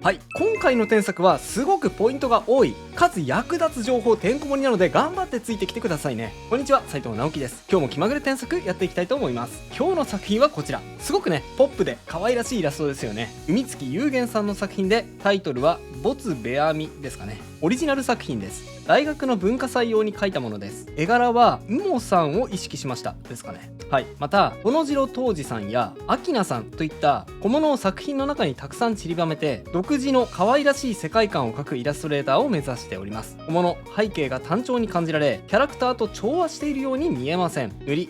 はい、今回の添削はすごくポイントが多いかつ役立つ情報てんこ盛りなので頑張ってついてきてくださいね。こんにちは、斉藤直樹です。今日も気まぐれ添削やっていきたいと思います。今日の作品はこちら。すごくねポップで可愛らしいイラストですよね。海月幽玄さんの作品で、タイトルは没ベアミですかね。オリジナル作品です。大学の文化祭用に描いたものです。絵柄はうもさんを意識しましたですかね。はい、また小野次郎さんや秋名さんといった小物を作品の中にたくさん散りばめて独自の可愛らしい世界観を描くイラストレーターを目指しております。小物背景が単調に感じられ、キャラクターと調和しているように見えません。塗り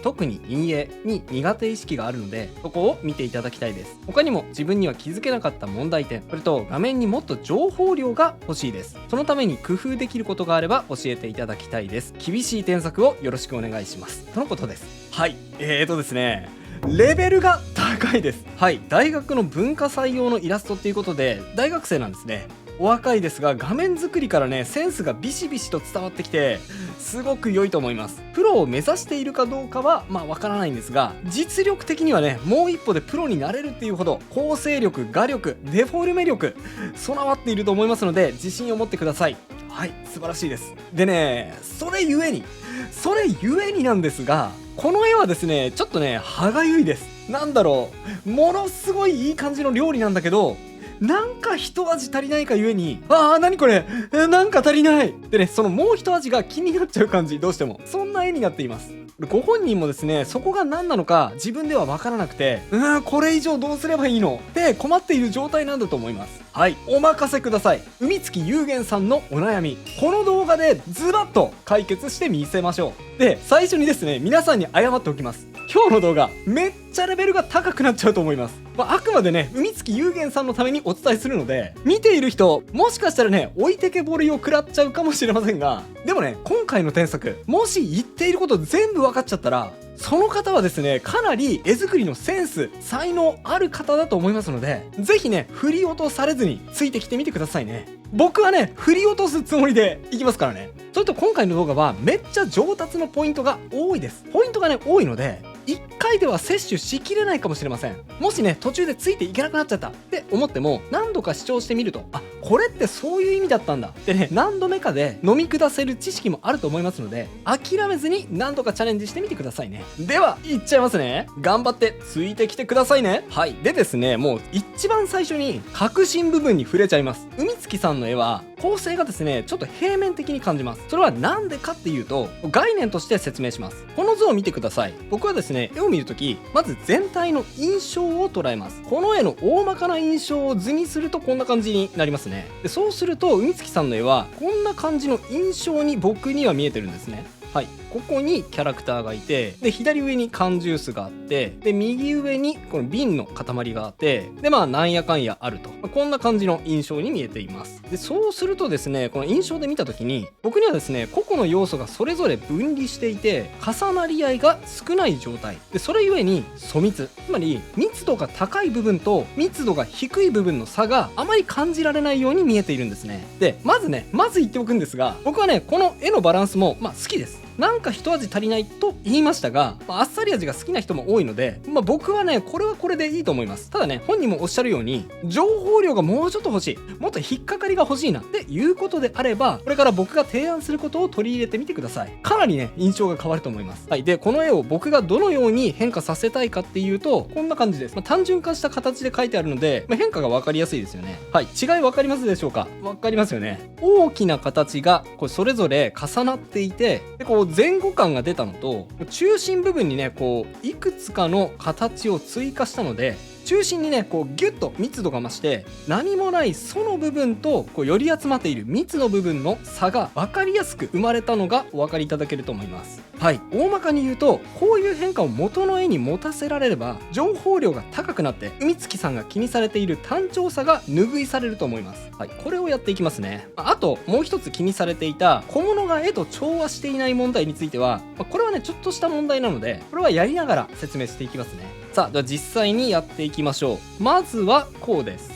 特に陰影に苦手意識があるので、そこを見ていただきたいです。他にも自分には気づけなかった問題点、それと画面にもっと情報量が欲しいです。そのために工夫できることがあれば教えていただきたいです。厳しい添削をよろしくお願いします、とのことです。はい、ですね、レベルが高いです。はい、大学の文化祭用のイラストっていうことで大学生なんですね。お若いですが画面作りからねセンスがビシビシと伝わってきてすごく良いと思います。プロを目指しているかどうかはわからないんですが、実力的にはねもう一歩でプロになれるっていうほど構成力、画力、デフォルメ力備わっていると思いますので自信を持ってください。はい、素晴らしいです。でね、それゆえになんですが、この絵はですねちょっとね歯がゆいです。なんだろう、ものすごいいい感じの料理なんだけど、なんか一味足りないかゆえに、何これ、なんか足りないでね、そのもう一味が気になっちゃう感じ、どうしてもそんな絵になっています。ご本人もですねそこが何なのか自分では分からなくて、これ以上どうすればいいのって困っている状態なんだと思います。はい、お任せください。海月幽玄さんのお悩み、この動画でズバッと解決してみせましょう。で、最初にですね皆さんに謝っておきます。今日の動画めっちゃレベルが高くなっちゃうと思います。あくまでね海月幽玄さんのためにお伝えするので、見ている人もしかしたらね置いてけぼりを食らっちゃうかもしれませんが、でもね今回の添削もし言っていること全部分かっちゃったら、その方はですねかなり絵作りのセンス才能ある方だと思いますので、ぜひね振り落とされずについてきてみてくださいね。僕はね振り落とすつもりでいきますからね。それと今回の動画はめっちゃ上達のポイントが多いです。ポイントがね多いので1回では摂取しきれないかもしれません。もしね途中でついていけなくなっちゃったって思っても、何度か視聴してみると、これってそういう意味だったんだってね、何度目かで飲み下せる知識もあると思いますので、諦めずに何度かチャレンジしてみてくださいね。ではいっちゃいますね。頑張ってついてきてくださいね。はい、でですね、もう一番最初に核心部分に触れちゃいます。海月さんの絵は構成がですねちょっと平面的に感じます。それはなんでかっていうと、概念として説明します。この図を見てください。僕はですね絵を見るときまず全体の印象を捉えます。この絵の大まかな印象を図にするとこんな感じになりますね。でそうすると海月さんの絵はこんな感じの印象に僕には見えてるんですね。はい、ここにキャラクターがいて、で左上に缶ジュースがあって、で右上にこの瓶の塊があって、でなんやかんやあると、こんな感じの印象に見えています。でそうするとですね、この印象で見た時に僕にはですね個々の要素がそれぞれ分離していて重なり合いが少ない状態で、それゆえに粗密、つまり密度が高い部分と密度が低い部分の差があまり感じられないように見えているんですね。でまず言っておくんですが、僕はねこの絵のバランスも好きです。なんか一味足りないと言いましたが、あっさり味が好きな人も多いので、僕はねこれはこれでいいと思います。ただね本人もおっしゃるように情報量がもうちょっと欲しい、もっと引っかかりが欲しいなっていうことであれば、これから僕が提案することを取り入れてみてください。かなりね印象が変わると思います。はい、でこの絵を僕がどのように変化させたいかっていうとこんな感じです。単純化した形で書いてあるので、変化が分かりやすいですよね。はい、違い分かりますでしょうか。分かりますよね。大きな形がこれそれぞれ重なっていて、でこう前後感が出たのと、中心部分にねこういくつかの形を追加したので、中心にねこうギュッと密度が増して、何もない素の部分とこう寄り集まっている密の部分の差が分かりやすく生まれたのがお分かりいただけると思います。はい、大まかに言うとこういう変化を元の絵に持たせられれば情報量が高くなって海月さんが気にされている単調さが拭いされると思います。はい、これをやっていきますね。あともう一つ気にされていた小物が絵と調和していない問題については、これはねちょっとした問題なので、これはやりながら説明していきますね。さあでは実際にやっていきましょう。まずはこうです。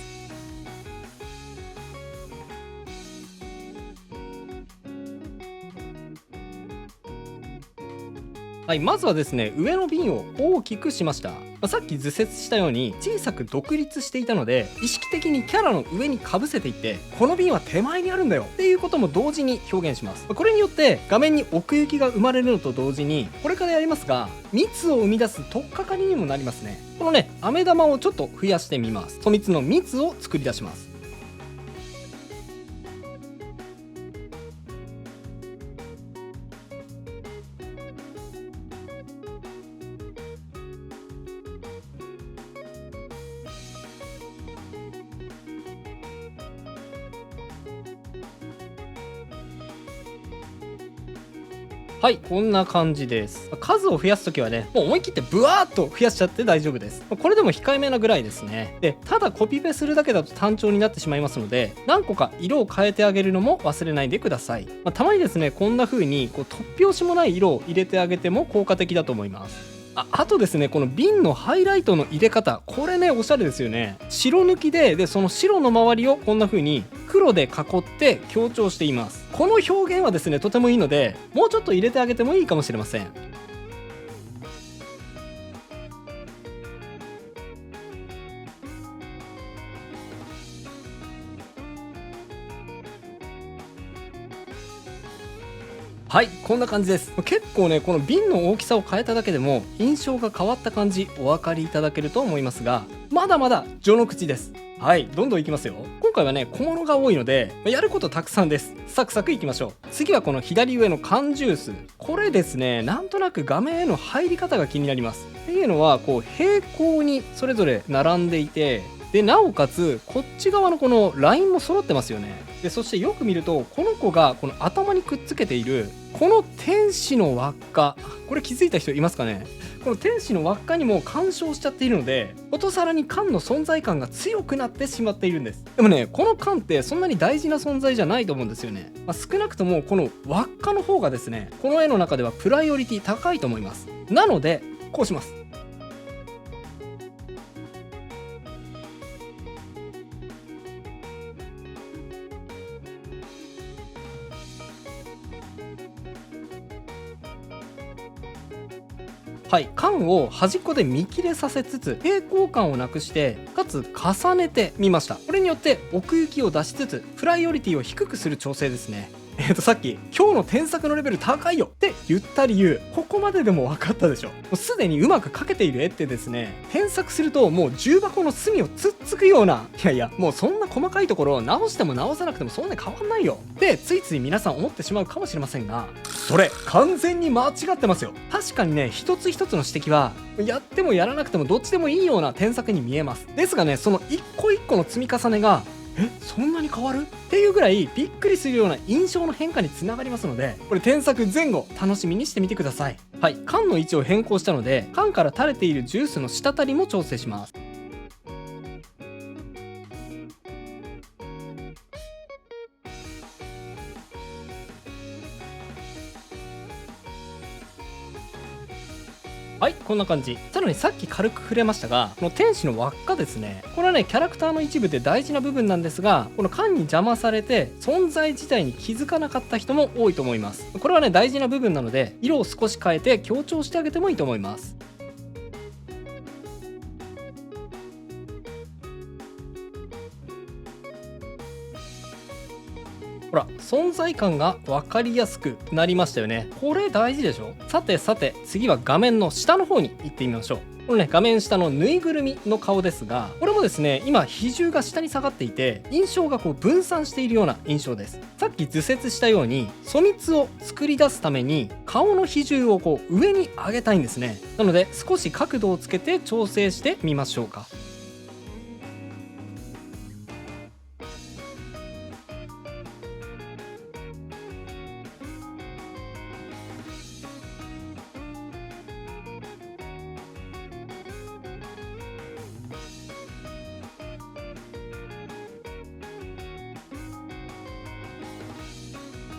はい、まずはですね上の瓶を大きくしました。さっき図説したように小さく独立していたので、意識的にキャラの上にかぶせていって、この瓶は手前にあるんだよっていうことも同時に表現します。これによって画面に奥行きが生まれるのと同時に、これからやりますが蜜を生み出す取っかかりにもなりますね。このね、飴玉をちょっと増やしてみます。粗蜜の蜜を作り出します。はい、こんな感じです。数を増やすときはね、もう思い切ってブワーっと増やしちゃって大丈夫です。これでも控えめなぐらいですね。で、ただコピペするだけだと単調になってしまいますので、何個か色を変えてあげるのも忘れないでください。たまにですね、こんな風に突拍子もない色を入れてあげても効果的だと思います。あとですね、この瓶のハイライトの入れ方、これね、おしゃれですよね。白抜きで、その白の周りをこんな風に黒で囲って強調しています。この表現はですね、とてもいいので、もうちょっと入れてあげてもいいかもしれません。はい、こんな感じです。結構ね、この瓶の大きさを変えただけでも印象が変わった感じお分かりいただけると思いますが、まだまだ序の口です。はい、どんどんいきますよ。今回はね、小物が多いのでやることたくさんです。サクサクいきましょう。次はこの左上の缶ジュース、これですね、なんとなく画面への入り方が気になります。っていうのはこう平行にそれぞれ並んでいて、でなおかつこっち側のこのラインも揃ってますよね。でそしてよく見ると、この子がこの頭にくっつけているこの天使の輪っか、これ気づいた人いますかね。この天使の輪っかにも干渉しちゃっているので、ことさらに缶の存在感が強くなってしまっているんです。でもね、この缶ってそんなに大事な存在じゃないと思うんですよね。少なくともこの輪っかの方がですね、この絵の中ではプライオリティ高いと思います。なのでこうします。はい、缶を端っこで見切れさせつつ平行感をなくして、かつ重ねてみました。これによって奥行きを出しつつプライオリティを低くする調整ですね。さっき今日の添削のレベル高いよって言った理由、ここまででも分かったでしょ。もうすでにうまく描けている絵ってですね、添削するともう重箱の隅をつっつくような、いやいやもうそんな細かいところを直しても直さなくてもそんなに変わんないよってついつい皆さん思ってしまうかもしれませんが、それ完全に間違ってますよ。確かにね、一つ一つの指摘はやってもやらなくてもどっちでもいいような添削に見えます。ですがね、その一個一個の積み重ねがそんなに変わるっていうぐらいびっくりするような印象の変化につながりますので、これ添削前後楽しみにしてみてください。はい、缶の位置を変更したので、缶から垂れているジュースの滴りも調整します。はい、こんな感じ。さらにさっき軽く触れましたが、この天使の輪っかですね、これはね、キャラクターの一部で大事な部分なんですが、この缶に邪魔されて存在自体に気づかなかった人も多いと思います。これはね、大事な部分なので色を少し変えて強調してあげてもいいと思います。ほら、存在感が分かりやすくなりましたよね。これ大事でしょ。さてさて、次は画面の下の方に行ってみましょう。このね、画面下のぬいぐるみの顔ですが、これもですね、今比重が下に下がっていて印象がこう分散しているような印象です。さっき図説したように粗蜜を作り出すために顔の比重をこう上に上げたいんですね。なので少し角度をつけて調整してみましょうか。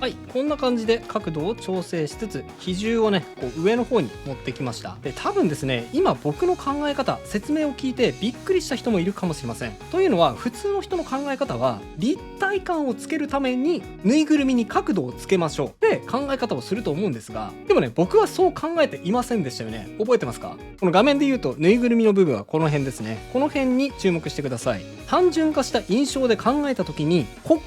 はい、こんな感じで角度を調整しつつ比重をねこう上の方に持ってきました。で多分ですね今僕の考え方説明を聞いてびっくりした人もいるかもしれません。というのは普通の人の考え方は立体感をつけるためにぬいぐるみに角度をつけましょうって考え方をすると思うんですが、でもね僕はそう考えていませんでしたよね。覚えてますか？この画面で言うとぬいぐるみの部分はこの辺ですね。この辺に注目してください。単純化した印象で考えた時にこ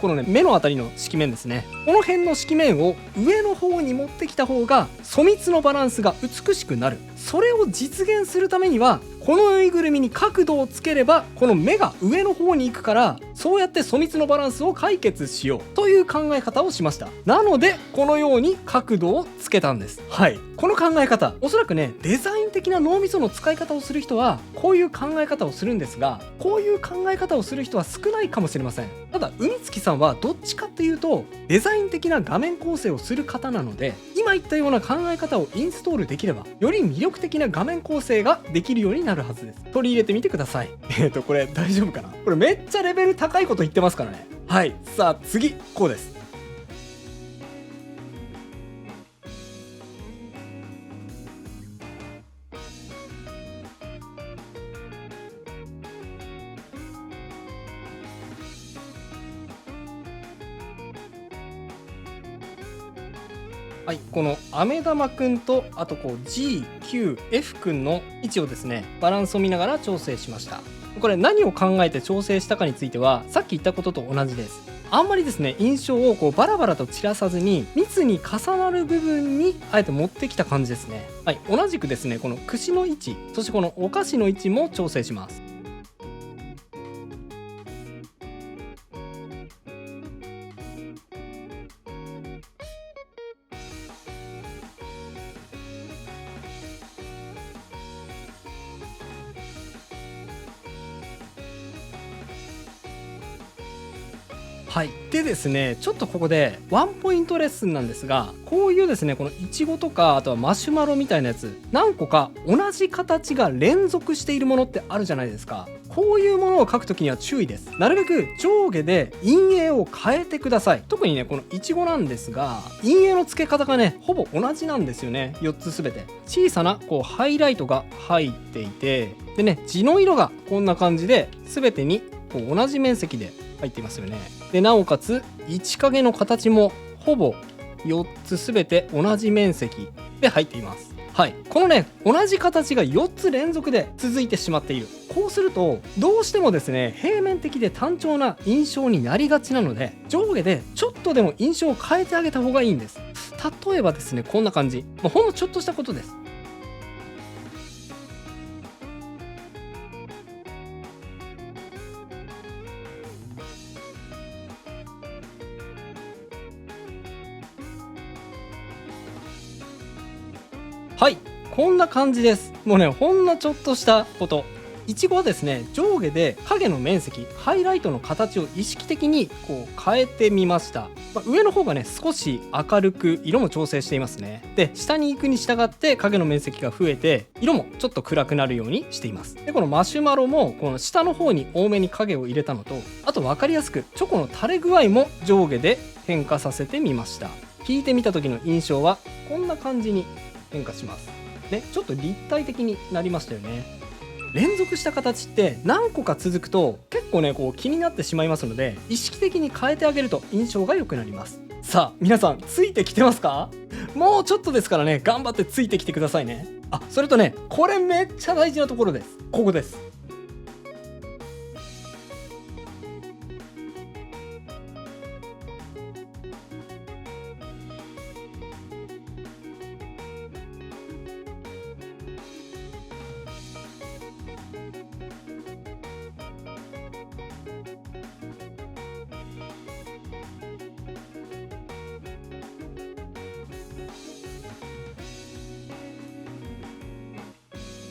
のね目のあたりの色面ですね、この辺の色面を上の方に持ってきた方が粗密のバランスが美しくなる。それを実現するためにはこのぬいぐるみに角度をつければこの目が上の方に行くから、そうやって粗密のバランスを解決しようという考え方をしました。なのでこのように角度をつけたんです。はい、この考え方おそらくねデザイン的な脳みその使い方をする人はこういう考え方をするんですが、こういう考え方をする人は少ないかもしれません。ただ海月さんはどっちかっていうとデザイン的な画面構成をする方なので、今言ったような考え方をインストールできればより魅力的な画面構成ができるようになるはずです。取り入れてみてください。これ大丈夫かな？これめっちゃレベル高いこと言ってますからね。はい、さあ次こうです。はい、この飴玉くんとあとこう G、Q、F くんの位置をですねバランスを見ながら調整しました。これ何を考えて調整したかについてはさっき言ったことと同じです。あんまりですね印象をこうバラバラと散らさずに密に重なる部分にあえて持ってきた感じですね。はい、同じくですねこの串の位置、そしてこのお菓子の位置も調整します。はい、でですねちょっとここでワンポイントレッスンなんですが、こういうですねこのいちごとかあとはマシュマロみたいなやつ何個か同じ形が連続しているものってあるじゃないですか。こういうものを描くときには注意です。なるべく上下で陰影を変えてください。特にねこのいちごなんですが陰影の付け方がねほぼ同じなんですよね。4つすべて小さなこうハイライトが入っていて、でね地の色がこんな感じで全てにこう同じ面積で入っていますよね。でなおかつ1影の形もほぼ4つすべて同じ面積で入っています。はい、このね同じ形が4つ連続で続いてしまっている。こうするとどうしてもですね平面的で単調な印象になりがちなので、上下でちょっとでも印象を変えてあげた方がいいんです。例えばですねこんな感じ、ほんのちょっとしたことです。はい、こんな感じです。もうねほんのちょっとしたこと。いちごはですね上下で影の面積ハイライトの形を意識的にこう変えてみました。上の方がね少し明るく色も調整していますね。で下に行くに従って影の面積が増えて色もちょっと暗くなるようにしています。でこのマシュマロもこの下の方に多めに影を入れたのと、あと分かりやすくチョコの垂れ具合も上下で変化させてみました。引いてみた時の印象はこんな感じに変化しますね。ちょっと立体的になりましたよね。連続した形って何個か続くと結構ねこう気になってしまいますので、意識的に変えてあげると印象が良くなります。さあ皆さんついてきてますか？もうちょっとですからね頑張ってついてきてくださいね。あ、それとねこれめっちゃ大事なところです。ここです。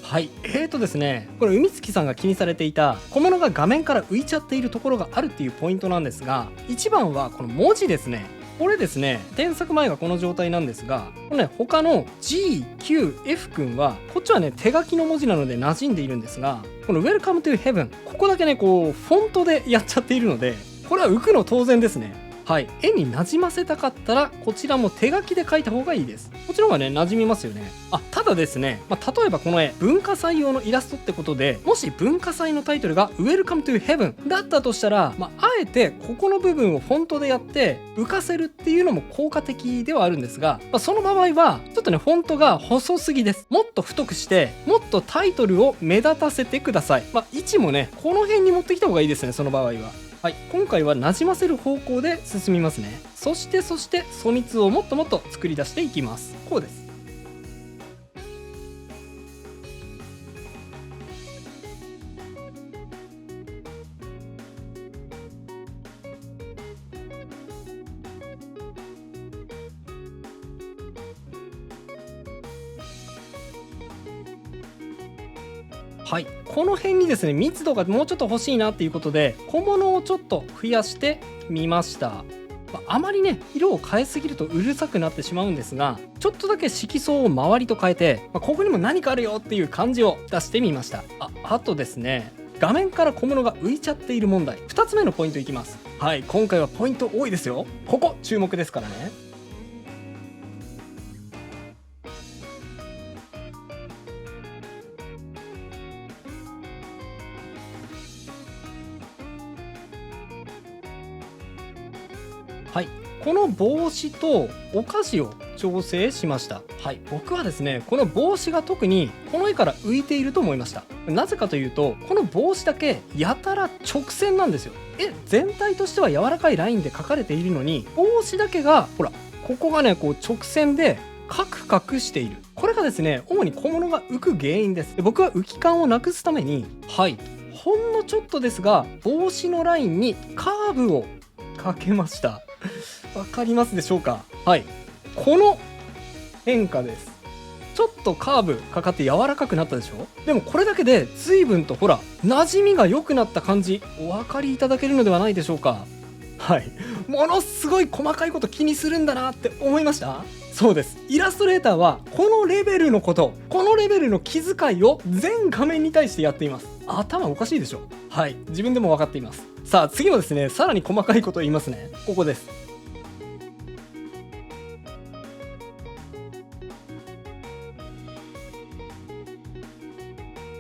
はい、ですねこれ海月さんが気にされていた小物が画面から浮いちゃっているところがあるっていうポイントなんですが、一番はこの文字ですね。これですね添削前がこの状態なんですが、このね他の G、Q、F 君はこっちはね手書きの文字なので馴染んでいるんですが、この Welcome to Heaven ここだけねこうフォントでやっちゃっているので、これは浮くの当然ですね。はい、絵になじませたかったらこちらも手書きで描いた方がいいです。こっちの方がね馴染みますよね。ただですね、例えばこの絵文化祭用のイラストってことで、もし文化祭のタイトルが Welcome to Heaven だったとしたら、あえてここの部分をフォントでやって浮かせるっていうのも効果的ではあるんですが、その場合はちょっとねフォントが細すぎです。もっと太くしてもっとタイトルを目立たせてください。位置もねこの辺に持ってきた方がいいですね、その場合は。はい、今回はなじませる方向で進みますね。そして素密をもっともっと作り出していきます。こうです。はい、この辺にですね密度がもうちょっと欲しいなっていうことで小物をちょっと増やしてみました。あまりね色を変えすぎるとうるさくなってしまうんですが、ちょっとだけ色相を周りと変えて、ここにも何かあるよっていう感じを出してみました。あとですね、画面から小物が浮いちゃっている問題、2つ目のポイントいきます。はい、今回はポイント多いですよ。ここ注目ですからね。はい、この帽子とお菓子を調整しました。はい、僕はですねこの帽子が特にこの絵から浮いていると思いました。なぜかというと、この帽子だけやたら直線なんですよ。絵全体としては柔らかいラインで描かれているのに、帽子だけがほらここがねこう直線でカクカクしている。これがですね主に小物が浮く原因です。僕は浮き感をなくすために、はい、ほんのちょっとですが帽子のラインにカーブをかけました。わかりますでしょうか。はい、この変化です。ちょっとカーブかかって柔らかくなったでしょ。でもこれだけで随分とほら馴染みが良くなった感じ、お分かりいただけるのではないでしょうか。はい、ものすごい細かいこと気にするんだなって思いました。そうです、イラストレーターはこのレベルのこと、このレベルの気遣いを全画面に対してやっています。頭おかしいでしょ。はい、自分でも分かっています。さあ次はですねさらに細かいことを言いますね。ここです。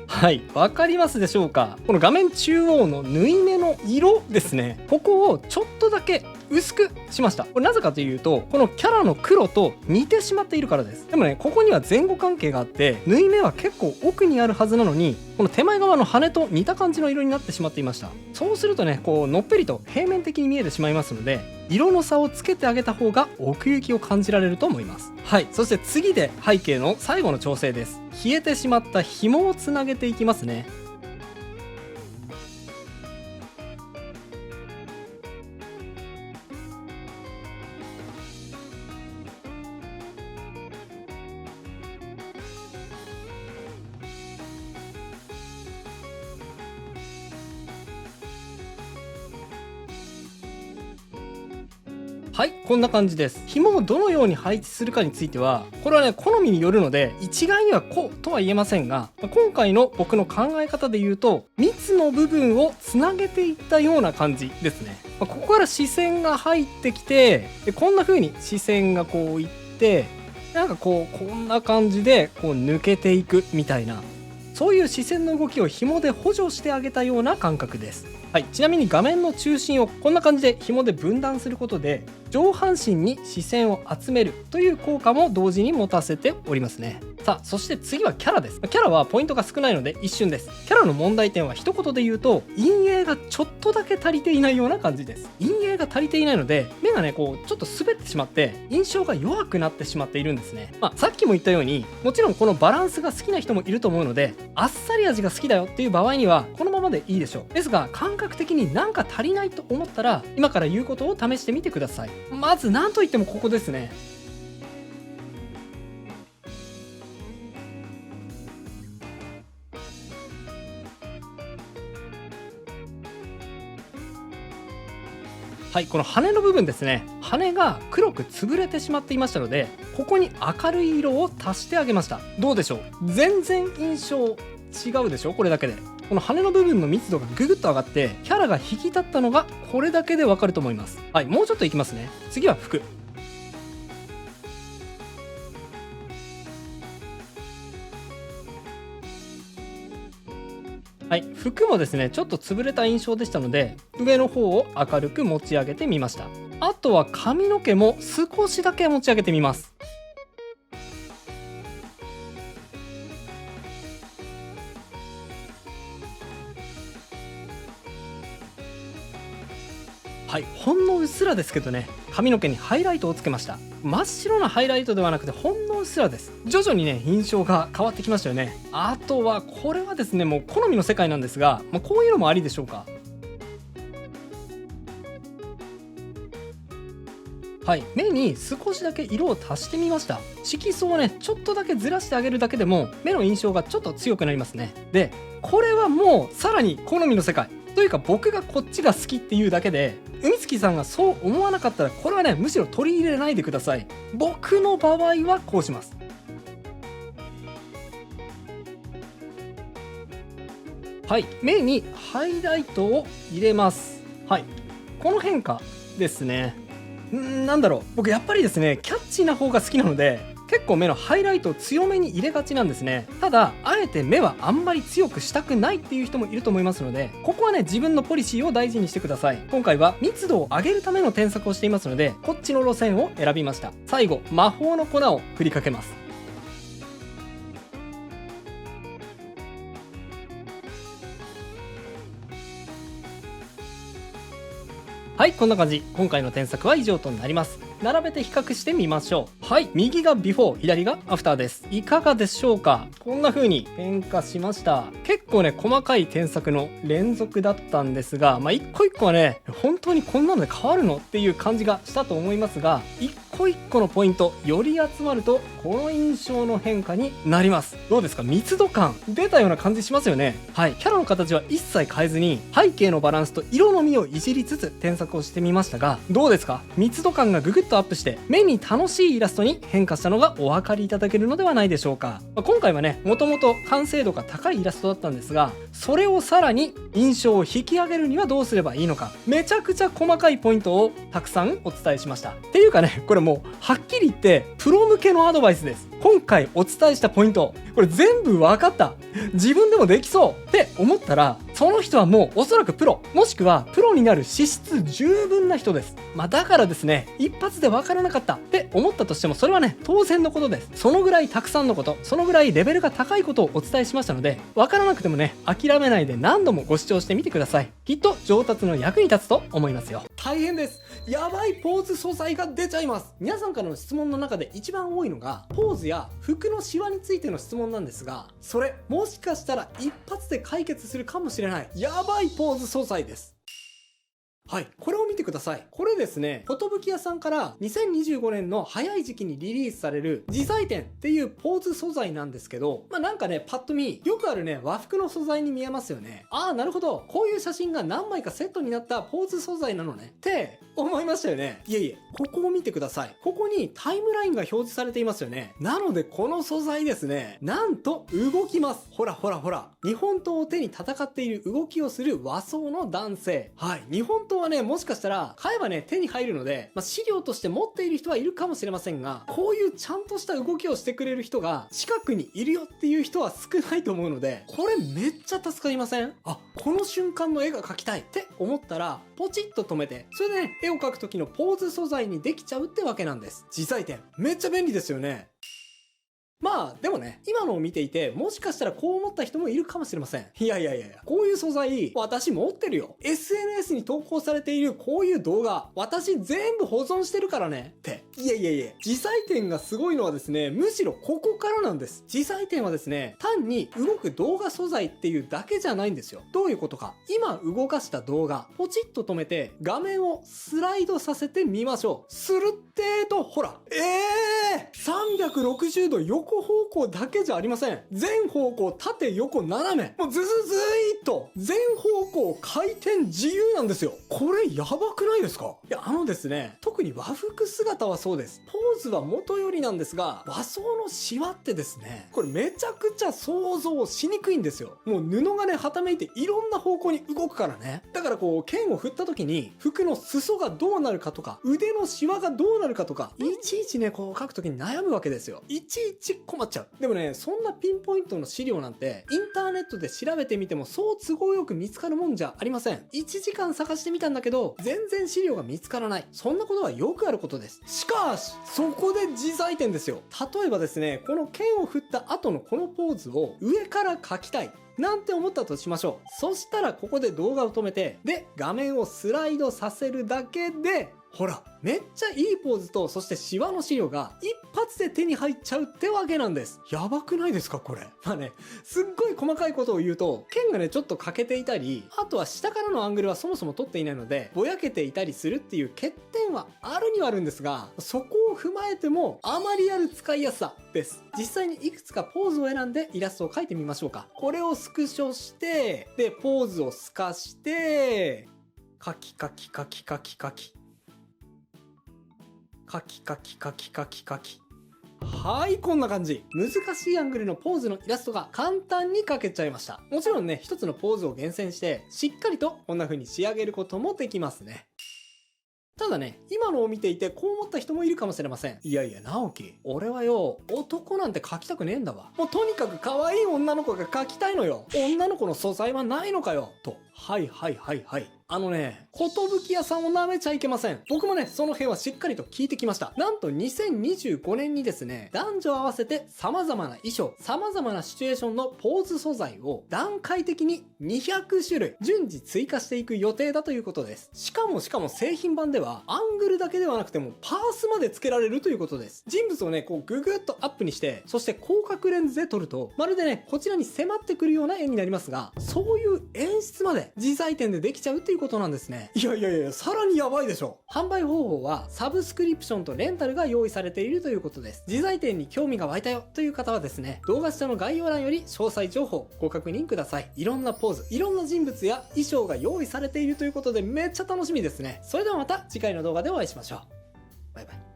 はい、わかりますでしょうか。この画面中央の縫い目の色ですね、ここをちょっとだけ薄くしました。これなぜかというと、このキャラの黒と似てしまっているからです。でもねここには前後関係があって、縫い目は結構奥にあるはずなのに、この手前側の羽と似た感じの色になってしまっていました。そうするとねこうのっぺりと平面的に見えてしまいますので、色の差をつけてあげた方が奥行きを感じられると思います。はい、そして次で背景の最後の調整です。冷えてしまった紐をつなげていきますね。はい、こんな感じです。紐をどのように配置するかについては、これはね好みによるので一概にはこうとは言えませんが、今回の僕の考え方で言うと、密の部分をつなげていったような感じですね。ここから視線が入ってきて、でこんな風に視線がこういって、なんかこんな感じでこう抜けていくみたいな、そういう視線の動きを紐で補助してあげたような感覚です。はい、ちなみに画面の中心をこんな感じで紐で分断することで、上半身に視線を集めるという効果も同時に持たせておりますね。さあそして次はキャラです。キャラはポイントが少ないので一瞬です。キャラの問題点は一言で言うと、陰影がちょっとだけ足りていないような感じです。陰影が足りていないので、目がねこうちょっと滑ってしまって印象が弱くなってしまっているんですね。さっきも言ったように、もちろんこのバランスが好きな人もいると思うので、あっさり味が好きだよっていう場合にはこのままでいいでしょう。ですが感覚的になんか足りないと思ったら、今から言うことを試してみてください。まず何といってもここですね。はい、この羽の部分ですね。羽が黒く潰れてしまっていましたので、ここに明るい色を足してあげました。どうでしょう、全然印象違うでしょ、これだけで。この羽の部分の密度がぐぐっと上がってキャラが引き立ったのがこれだけでわかると思います。はい、もうちょっといきますね。次は服。はい、服もですねちょっと潰れた印象でしたので上の方を明るく持ち上げてみました。あとは髪の毛も少しだけ持ち上げてみます。はい、ほんのうっすらですけどね、髪の毛にハイライトをつけました。真っ白なハイライトではなくてほんのうっすらです。徐々にね印象が変わってきましたよね。あとはこれはですねもう好みの世界なんですが、こういうのもありでしょうか。はい、目に少しだけ色を足してみました。色素をねちょっとだけずらしてあげるだけでも目の印象がちょっと強くなりますね。でこれはもうさらに好みの世界というか、僕がこっちが好きっていうだけで、海月さんがそう思わなかったらこれはねむしろ取り入れないでください。僕の場合はこうします。はい、目にハイライトを入れます。はい、この変化ですね。なんだろう、僕やっぱりですねキャッチーな方が好きなので結構目のハイライトを強めに入れがちなんですね。ただあえて目はあんまり強くしたくないっていう人もいると思いますので、ここはね自分のポリシーを大事にしてください。今回は密度を上げるための添削をしていますのでこっちの路線を選びました。最後魔法の粉を振りかけます。はい、こんな感じ。今回の添削は以上となります。並べて比較してみましょう。はい、右がビフォー、左がアフターです。いかがでしょうか。こんな風に変化しました。結構ね細かい添削の連続だったんですが、一個一個はね本当にこんなので変わるのっていう感じがしたと思いますが、一個一個のポイントより集まるとこの印象の変化になります。どうですか、密度感出たような感じしますよね。はい、キャラの形は一切変えずに背景のバランスと色のみをいじりつつ添削をしてみましたが、どうですか、密度感がぐぐっとアップして目に楽しいイラストに変化したのがお分かりいただけるのではないでしょうか。今回はねもともと完成度が高いイラストだったんですが、それをさらに印象を引き上げるにはどうすればいいのか、めちゃくちゃ細かいポイントをたくさんお伝えしました。っていうかねこれもうはっきり言ってプロ向けのアドバイスです。今回お伝えしたポイントこれ全部分かった、自分でもできそうって思ったら、その人はもうおそらくプロ、もしくはプロになる資質十分な人です。だからですね、一発で分からなかったって思ったとしてもそれはね当然のことです。そのぐらいたくさんのこと、そのぐらいレベルが高いことをお伝えしましたので、分からなくてもね諦めないで何度もご視聴してみてください。きっと上達の役に立つと思いますよ。大変です。やばいポーズ素材が出ちゃいます。皆さんからの質問の中で一番多いのがポーズや服のシワについての質問なんですが、それもしかしたら一発で解決するかもしれないやばいポーズ素材です。はい、これを見てください。これですね、寿屋さんから2025年の早い時期にリリースされる自在店っていうポーズ素材なんですけど、なんかねパッと見よくあるね和服の素材に見えますよね。ああなるほど、こういう写真が何枚かセットになったポーズ素材なのねって思いましたよね。いえいえ、ここを見てください。ここにタイムラインが表示されていますよね。なのでこの素材ですね、なんと動きます。ほらほらほら、日本刀を手に戦っている動きをする和装の男性。はい、日本刀はねもしかしたら買えばね手に入るので、資料として持っている人はいるかもしれませんが、こういうちゃんとした動きをしてくれる人が近くにいるよっていう人は少ないと思うので、これめっちゃ助かりません？あ、この瞬間の絵が描きたいって思ったらポチッと止めて、それでね絵を描く時のポーズ素材にできちゃうってわけなんです。自在店めっちゃ便利ですよね。でもね、今のを見ていてもしかしたらこう思った人もいるかもしれません。いやいやいやいや、こういう素材私持ってるよ。 SNS に投稿されているこういう動画私全部保存してるからねって。いやいやいや、自在店がすごいのはですね、むしろここからなんです。自在店はですね、単に動く動画素材っていうだけじゃないんですよ。どういうことか、今動かした動画ポチッと止めて画面をスライドさせてみましょう。するってーと、ほら360度横方向だけじゃありません。全方向縦横斜め、もうズズズイーっと全方向回転自由なんですよ。これやばくないですか？いやですね、特に和服姿はそうです。ポーズは元よりなんですが、和装のシワってですね、これめちゃくちゃ想像しにくいんですよ。もう布がね、はためいていろんな方向に動くからね。だからこう、剣を振った時に、服の裾がどうなるかとか、腕のシワがどうなるかとか、いちいちね、こう書く時に悩むわけですよ。いちいち困っちゃう。でもね、そんなピンポイントの資料なんて、インターネットで調べてみてもそう都合よく見つかるもんじゃありません。1時間探してみたんだけど、全然資料が見つからない。そんなことはよくあることです。しかし、そこで自在点ですよ。例えばですね、この剣を振った後のこのポーズを上から描きたい。なんて思ったとしましょう。そしたらここで動画を止めて、で、画面をスライドさせるだけで、ほら、めっちゃいいポーズと、そしてシワの資料が一発で手に入っちゃうってわけなんです。やばくないですかこれ。まあね、すっごい細かいことを言うと、剣がね、ちょっと欠けていたり、あとは下からのアングルはそもそも撮っていないので、ぼやけていたりするっていう欠点はあるにはあるんですが、そこを踏まえても、あまりある使いやすさです。実際にいくつかポーズを選んでイラストを描いてみましょうか。これをスクショして、で、ポーズを透かして、カキカキカキカキカキ。カキカキカキカキカキ。はい、こんな感じ。難しいアングルのポーズのイラストが簡単に描けちゃいました。もちろんね、一つのポーズを厳選して、しっかりとこんな風に仕上げることもできますね。ただね、今のを見ていてこう思った人もいるかもしれません。いやいや、直樹。俺はよ、男なんて描きたくねえんだわ。もうとにかく可愛い女の子が描きたいのよ。女の子の素材はないのかよ。と。はいはいはいはい。ことぶき屋さんを舐めちゃいけません。僕もね、その辺はしっかりと聞いてきました。なんと2025年にですね、男女合わせて様々な衣装、様々なシチュエーションのポーズ素材を段階的に200種類順次追加していく予定だということです。しかも製品版ではアングルだけではなくてもパースまで付けられるということです。人物をね、こうググッとアップにして、そして広角レンズで撮ると、まるでね、こちらに迫ってくるような絵になりますが、そういう演出まで自在点でできちゃうっていうことなんですね。いやいやいや、さらにやばいでしょ。販売方法はサブスクリプションとレンタルが用意されているということです。自在点に興味が湧いたよという方はですね、動画下の概要欄より詳細情報ご確認ください。いろんなポーズ、いろんな人物や衣装が用意されているということでめっちゃ楽しみですね。それではまた次回の動画でお会いしましょう。バイバイ。